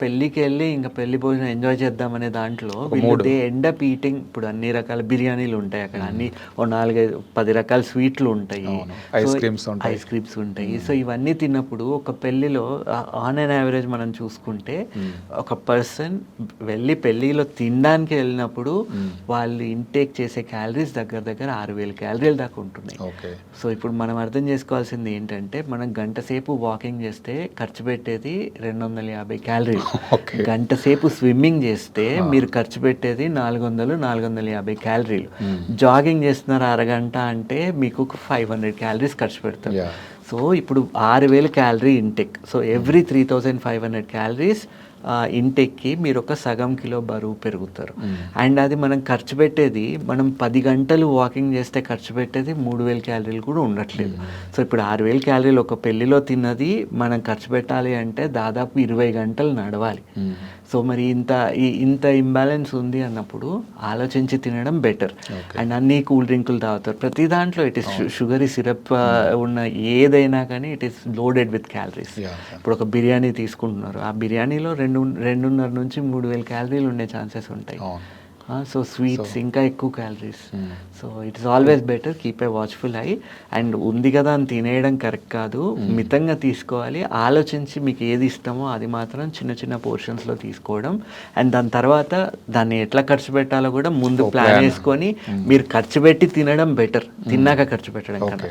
పెళ్ళికెళ్ళి ఇంక పెళ్లి భోజనం ఎంజాయ్ చేద్దామనే దాంట్లో ఒక వీళ్ళు మూడు. They end up eating. ఇప్పుడు అన్ని రకాల బిర్యానీలు ఉంటాయి అక్కడ, అన్ని ఓ 4, 5, 10 రకాల స్వీట్లు ఉంటాయి. అవును. ఐస్ క్రీమ్స్ ఉంటాయి. ఐస్ క్రీమ్స్ ఉంటాయి. సో ఇవన్నీ తిన్నప్పుడు ఒక పెళ్ళిలో ఆన్ అండ్ యావరేజ్ మనం చూసుకుంటే ఒక పర్సన్ వెళ్ళి పెళ్ళిలో తినడానికి వెళ్ళినప్పుడు వాళ్ళు ఇంటేక్ చేసే క్యాలరీస్ దగ్గర దగ్గర 6,000 క్యాలరీల దాకా ఉంటున్నాయి. ఓకే. సో ఇప్పుడు మనం అర్థం చేసుకోవాల్సింది ఏంటంటే, మనం గంట సేపు వాకింగ్ చేస్తే ఖర్చు పెట్టేది 250 క్యాలరీలు. ఓకే. గంట సేపు స్విమ్మింగ్ చేస్తే మీరు ఖర్చు పెట్టేది 400, 450 క్యాలరీలు. జాగింగ్ చేస్తున్నారు అరగంట అంటే మీకు ఒక 500 క్యాలరీస్ ఖర్చు పెడతారు. యా. సో ఇప్పుడు 6,000 calorie intake. So every 3,500 calories ఇంటెక్కి మీరు ఒక సగం కిలో బరువు పెరుగుతారు. అండ్ అది మనం ఖర్చు పెట్టేది, మనం 10 గంటలు వాకింగ్ చేస్తే ఖర్చు పెట్టేది 3,000 క్యాలరీలు కూడా ఉండట్లేదు. సో ఇప్పుడు 6,000 క్యాలరీలు ఒక పెళ్లిలో తిన్నది మనం ఖర్చు పెట్టాలి అంటే దాదాపు 20 గంటలు నడవాలి. సో మరి ఇంత ఇంబ్యాలెన్స్ ఉంది అన్నప్పుడు ఆలోచించి తినడం బెటర్. అండ్ అన్ని కూల్ డ్రింకులు తాగుతారు, ప్రతి దాంట్లో ఇట్ ఈస్ షుగరీ సిరప్ ఉన్న ఏదైనా కానీ it is loaded with calories. ఇప్పుడు ఒక బిర్యానీ తీసుకుంటున్నారు, ఆ బిర్యానీలో 2.5 నుంచి 3,000 క్యాలరీలు ఉండే ఛాన్సెస్ ఉంటాయి. సో స్వీట్స్ ఇంకా ఎక్కువ calories. So it's always better keep a watchful I. And ఉంది కదా అని తినేయడం కరెక్ట్ కాదు, మితంగా తీసుకోవాలి. ఆలోచించి మీకు ఏది ఇష్టమో అది మాత్రం చిన్న చిన్న పోర్షన్స్లో తీసుకోవడం. అండ్ దాని తర్వాత దాన్ని ఎట్లా ఖర్చు పెట్టాలో కూడా ముందు ప్లాన్ చేసుకొని మీరు ఖర్చు పెట్టి తినడం బెటర్, తిన్నాక ఖర్చు పెట్టడం కన్నా.